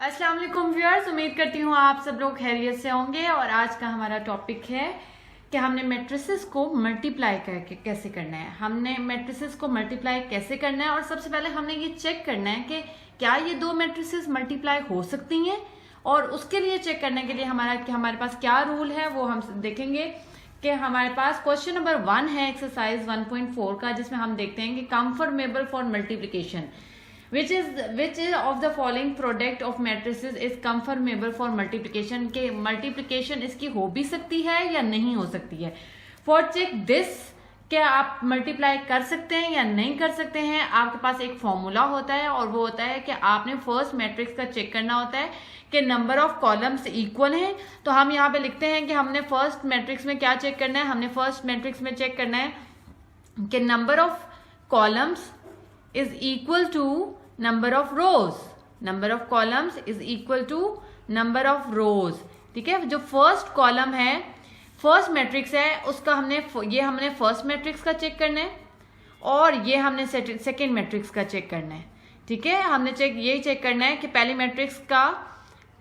अस्सलाम वालेकुम व्यूअर्स, उम्मीद करती हूँ आप सब लोग खैरियत से होंगे। और आज का हमारा टॉपिक है कि हमने मैट्रिसेस को मल्टीप्लाई करके कैसे करना है। हमने मैट्रिसेस को मल्टीप्लाई कैसे करना है और सबसे पहले हमने ये चेक करना है कि क्या ये दो मैट्रिसेस मल्टीप्लाई हो सकती हैं, और उसके लिए चेक करने के लिए हमारे पास क्या रूल है वो हम देखेंगे। कि हमारे पास क्वेश्चन नंबर 1 है एक्सरसाइज 1.4 का, जिसमें हम देखते हैं कि confirmable for multiplication which is of the following product of matrices is conformable for multiplication। के मल्टीप्लिकेशन इसकी हो भी सकती है या नहीं हो सकती है। फॉर चेक दिस, क्या आप मल्टीप्लाई कर सकते हैं या नहीं कर सकते हैं, आपके पास एक फॉर्मूला होता है और वो होता है कि आपने फर्स्ट मैट्रिक्स का चेक करना होता है कि नंबर ऑफ कॉलम्स इक्वल हैं। तो हम यहाँ पे लिखते हैं कि हमने फर्स्ट मैट्रिक्स में क्या चेक करना है। हमने फर्स्ट मैट्रिक्स में चेक करना है कि number of columns is equal to number of rows. Number of columns is equal to number of rows. ठीक है, जो फर्स्ट कॉलम है, फर्स्ट मैट्रिक्स है, उसका हमने फर्स्ट मैट्रिक्स का चेक करना है और ये हमने सेकेंड मैट्रिक्स का चेक करना है। ठीक है, हमने यही चेक करना है कि पहली मैट्रिक्स का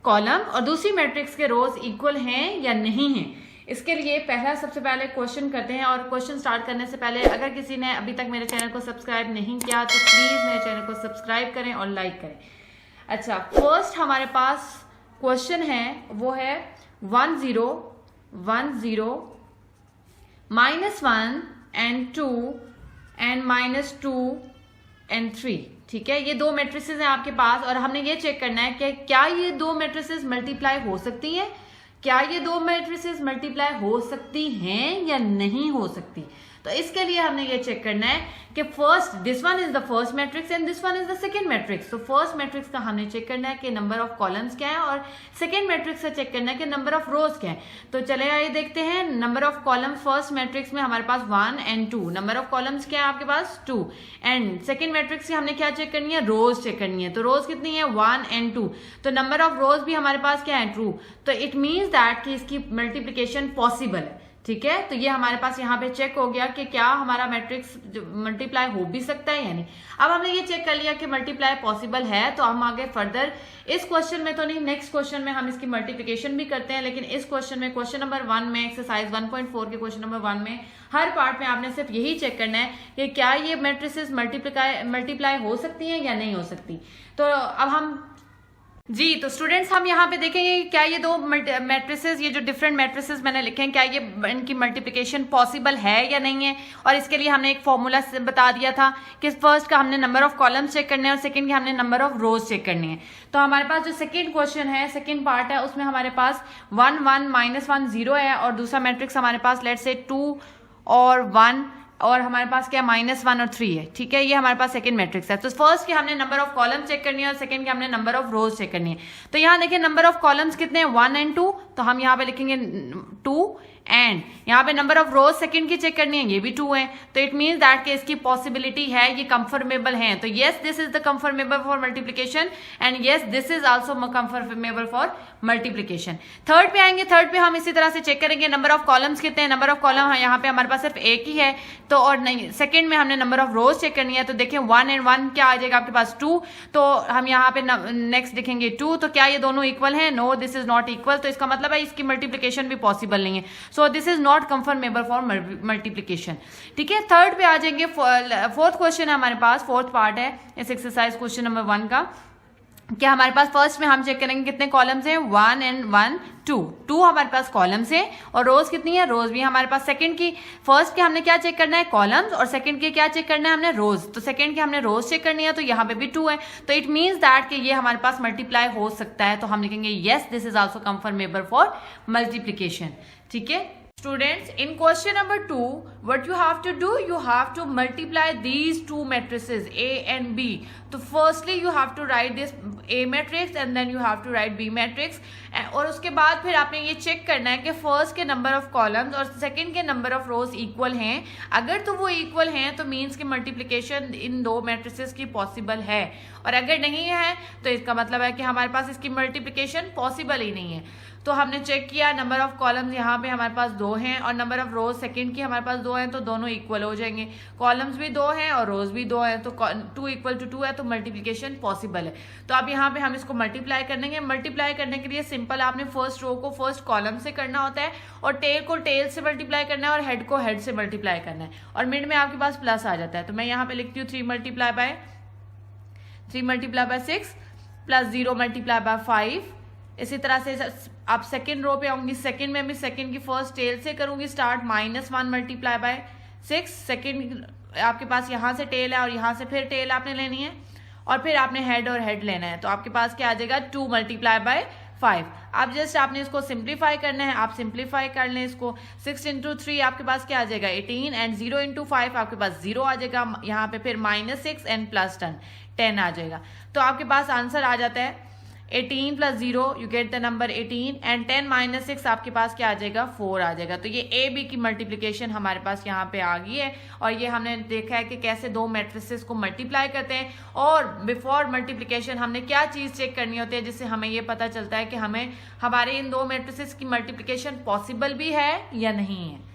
कॉलम और दूसरी मैट्रिक्स के रोज इक्वल हैं या नहीं है। इसके लिए सबसे पहले क्वेश्चन करते हैं। और क्वेश्चन स्टार्ट करने से पहले अगर किसी ने अभी तक मेरे चैनल को सब्सक्राइब नहीं किया तो प्लीज मेरे चैनल को सब्सक्राइब करें और लाइक करें। अच्छा, फर्स्ट हमारे पास क्वेश्चन है वो है 1 0 1 0 -1 and 2 and -2 and 3। ठीक है, ये दो मैट्रिसेस हैं आपके पास और हमने ये चेक करना है कि क्या ये दो मैट्रिसेस मल्टीप्लाई हो सकती हैं, क्या ये दो मैट्रिसेस मल्टीप्लाई हो सकती हैं या नहीं हो सकती। तो इसके लिए हमने ये चेक करना है कि first this one is the first matrix and this one is the second matrix. तो फर्स्ट मैट्रिक्स का हमने चेक करना है कि नंबर ऑफ कॉलम्स क्या है और सेकंड मैट्रिक्स का चेक करना है कि नंबर ऑफ रोज क्या है। तो चले आइए देखते हैं। Number of columns first matrix में हमारे पास 1 and 2। नंबर ऑफ कॉलम्स क्या है आपके पास 2। एंड सेकंड मैट्रिक्स की हमने क्या चेक करनी है, रोज चेक करनी है। तो रोज कितनी है 1 and 2। तो नंबर ऑफ रोज भी हमारे पास क्या है, ट्रू। तो इट मीन्स दैट कि इसकी मल्टीप्लिकेशन पॉसिबल है। ठीक है, तो ये हमारे पास यहाँ पे चेक हो गया कि क्या हमारा मैट्रिक्स मल्टीप्लाई हो भी सकता है या नहीं। अब हमने ये चेक कर लिया कि मल्टीप्लाई पॉसिबल है, तो हम आगे फर्दर इस क्वेश्चन में तो नहीं, नेक्स्ट क्वेश्चन में हम इसकी मल्टीप्लिकेशन भी करते हैं। लेकिन इस क्वेश्चन में, क्वेश्चन नंबर 1 में, एक्सरसाइज 1.4 के क्वेश्चन नंबर 1 में हर पार्ट में आपने सिर्फ यही चेक करना है कि क्या ये मैट्रिसेस मल्टीप्लाई हो सकती है या नहीं हो सकती। तो अब हम जी, तो स्टूडेंट्स हम यहाँ पे देखेंगे कि क्या ये दो मैट्रिसेस, ये जो डिफरेंट मैट्रिसेस मैंने लिखे हैं, क्या ये इनकी मल्टीप्लिकेशन पॉसिबल है या नहीं है। और इसके लिए हमने एक फॉर्मूला बता दिया था कि फर्स्ट का हमने नंबर ऑफ कॉलम्स चेक करने हैं और सेकंड के हमने नंबर ऑफ रोज चेक करनी है। तो हमारे पास जो सेकंड क्वेश्चन है, सेकंड पार्ट है, उसमें हमारे पास 1 1 -1 0 है और दूसरा मैट्रिक्स हमारे पास लेट्स से 2 और 1 और हमारे पास क्या -1 और 3 है। ठीक है, ये हमारे पास सेकंड मैट्रिक्स है। तो फर्स्ट के हमने नंबर ऑफ कॉलम चेक करनी है और सेकंड के हमने नंबर ऑफ रोज चेक करनी है। तो यहाँ देखिए नंबर ऑफ कॉलम्स कितने हैं, 1 and 2। तो हम यहाँ पे लिखेंगे 2 एंड यहाँ पे नंबर ऑफ रोज सेकंड की चेक करनी है, ये भी 2 है। तो इट मीन्स दैट कि इसकी पॉसिबिलिटी है, ये कंफर्मेबल है। तो yes, this is the confirmable for multiplication and yes, this is also confirmable for multiplication. Third पे आएंगे, थर्ड पे हम इसी तरह से चेक करेंगे नंबर ऑफ कॉलम्स कितने हैं। नंबर ऑफ कॉलम यहाँ पे हमारे पास सिर्फ एक ही है, तो और नहीं, सेकंड में हमने नंबर ऑफ रोज चेक करनी है। तो देखिए 1 and 1 क्या आ जाएगा आपके पास 2। तो हम यहाँ पे नेक्स्ट देखेंगे 2। तो क्या ये दोनों इक्वल हैं, no this is not equal. तो इसका मतलब है इसकी मल्टीप्लिकेशन भी पॉसिबल नहीं है। So this is not conformable for multiplication. ठीक है, थर्ड पे आ जाएंगे। फोर्थ क्वेश्चन है हमारे पास, फोर्थ पार्ट है इस एक्सरसाइज क्वेश्चन नंबर 1 का। क्या हमारे पास फर्स्ट में हम चेक करेंगे कितने कॉलम्स हैं, 1 and 1 2 हमारे पास कॉलम्स हैं और रोज कितनी है, रोज भी हमारे पास। सेकंड की, फर्स्ट के हमने क्या चेक करना है, कॉलम्स, और सेकंड के क्या चेक करना है हमने, रोज। तो सेकंड के हमने रोज चेक करनी है, तो यहाँ पे भी 2 है। तो इट मीन्स दैट कि ये हमारे पास मल्टीप्लाई हो सकता है। तो हम लिखेंगे yes, this is also confirmable for multiplication. ठीक है students, in question number 2 what you have to do, you have to multiply these two matrices A and B. तो firstly you have to write this A matrix and then you have to write B matrix। और उसके बाद फिर आपने ये check करना है कि फर्स्ट के नंबर ऑफ कॉलम्स और सेकंड के नंबर ऑफ रोज इक्वल हैं। अगर तो वो इक्वल हैं तो मीन्स की मल्टीप्लिकेशन इन दो मैट्रिसेस की पॉसिबल है, और अगर नहीं है तो इसका मतलब है कि हमारे पास इसकी मल्टीप्लिकेशन पॉसिबल ही नहीं है। तो हमने चेक किया नंबर ऑफ कॉलम्स यहाँ पे हमारे पास 2 हैं और नंबर ऑफ रोज सेकंड की हमारे पास 2 हैं, तो दोनों इक्वल हो जाएंगे। कॉलम्स भी 2 हैं और रोज भी 2 हैं, तो 2 इक्वल टू 2 है, तो मल्टीप्लिकेशन पॉसिबल है। तो अब यहाँ पे हम इसको मल्टीप्लाई कर देंगे। मल्टीप्लाई करने के लिए सिंपल आपने फर्स्ट रो को फर्स्ट कॉलम से करना होता है और टेल को टेल से मल्टीप्लाई करना है और हेड को हेड से मल्टीप्लाई करना है और मिड में आपके पास प्लस आ जाता है। तो मैं यहाँ पे लिखती हूँ 3 multiply by 6 plus 0 multiply by 5। इसी तरह से आप सेकेंड रो पे आऊंगी, सेकेंड में भी सेकेंड की फर्स्ट टेल से करूंगी स्टार्ट, -1 मल्टीप्लाई बाय 6। सेकेंड आपके पास यहाँ से टेल है और यहाँ से फिर टेल आपने लेनी है और फिर आपने हेड और हेड लेना है, तो आपके पास क्या आ जाएगा 2 मल्टीप्लाई बाय 5। अब जस्ट आपने इसको सिंप्लीफाई करना है, आप सिंप्लीफाई कर लें इसको। 6 इंटू 3 आपके पास क्या आ जाएगा 18 एंड 0 इंटू 5 आपके पास 0 आ जाएगा, यहाँ पे फिर -6 एंड प्लस 10 आ जाएगा। तो आपके पास आंसर आ जाता है 18 plus 0 you get the number 18 and 10 minus 6 आपके पास क्या आ जाएगा 4 आ जाएगा। तो ये ए बी की मल्टीप्लिकेशन हमारे पास यहाँ पे आ गई है और ये हमने देखा है कि कैसे दो मैट्रिसेस को मल्टीप्लाई करते हैं। और बिफोर मल्टीप्लिकेशन हमने क्या चीज चेक करनी होती है जिससे हमें ये पता चलता है कि हमें हमारे इन दो मैट्रिसेस की मल्टीप्लिकेशन पॉसिबल भी है या नहीं है।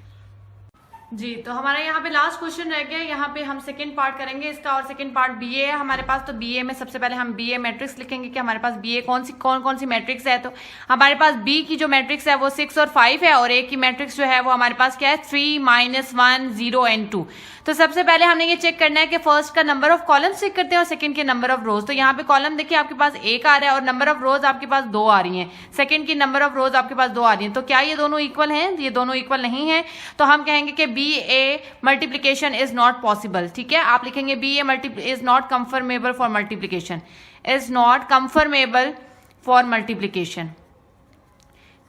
जी, तो हमारा यहाँ पे लास्ट क्वेश्चन रह गया। यहाँ पे हम सेकंड पार्ट करेंगे इसका और सेकंड पार्ट बीए है हमारे पास। तो बीए में सबसे पहले हम बीए मैट्रिक्स लिखेंगे कि हमारे पास बीए कौन कौन सी मैट्रिक्स है। तो हमारे पास बी की जो मैट्रिक्स है वो 6 और 5 है और ए की मैट्रिक्स जो है वो हमारे पास क्या है 3 -1 0 एंड 2। तो सबसे पहले हमने ये चेक करना है कि फर्स्ट का नंबर ऑफ कॉलम्स चेक करते हैं और सेकंड के नंबर ऑफ रोज। तो यहाँ पे कॉलम देखिए आपके पास 1 आ रहा है और नंबर ऑफ रोज आपके पास 2 आ रही हैं। सेकंड की नंबर ऑफ रोज आपके पास 2 आ रही हैं। तो क्या ये दोनों इक्वल हैं? ये दोनों इक्वल नहीं है, तो हम कहेंगे कि B A multiplication is not possible. ठीक है, आप लिखेंगे B A is not conformable for multiplication, is not conformable for multiplication,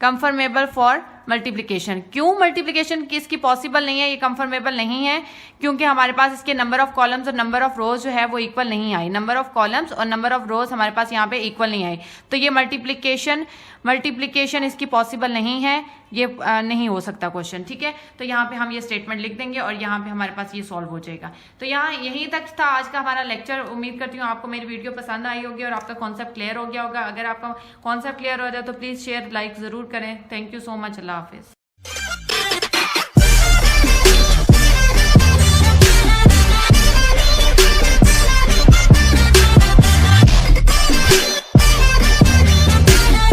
conformable for multiplication. क्यों मल्टीप्लिकेशन की इसकी पॉसिबल नहीं है, ये कंफर्मेबल नहीं है क्योंकि हमारे पास इसके नंबर ऑफ कॉलम्स और नंबर ऑफ रोज जो है वो इक्वल नहीं आई। नंबर ऑफ कॉलम्स और नंबर ऑफ रोज हमारे पास यहाँ पे इक्वल नहीं आई, तो ये मल्टीप्लिकेशन इसकी पॉसिबल नहीं है, ये नहीं हो सकता क्वेश्चन। ठीक है, तो यहाँ पे हम ये स्टेटमेंट लिख देंगे और यहाँ पे हमारे पास ये सॉल्व हो जाएगा। तो यहाँ यहीं तक था आज का हमारा लेक्चर। उम्मीद करती हूँ आपको मेरी वीडियो पसंद आई होगी और आपका कॉन्सेप्ट क्लियर हो गया होगा। अगर आपका कॉन्सेप्ट क्लियर हो जाए तो प्लीज शेयर लाइक जरूर करें। Thank you so much. Allah Hafiz.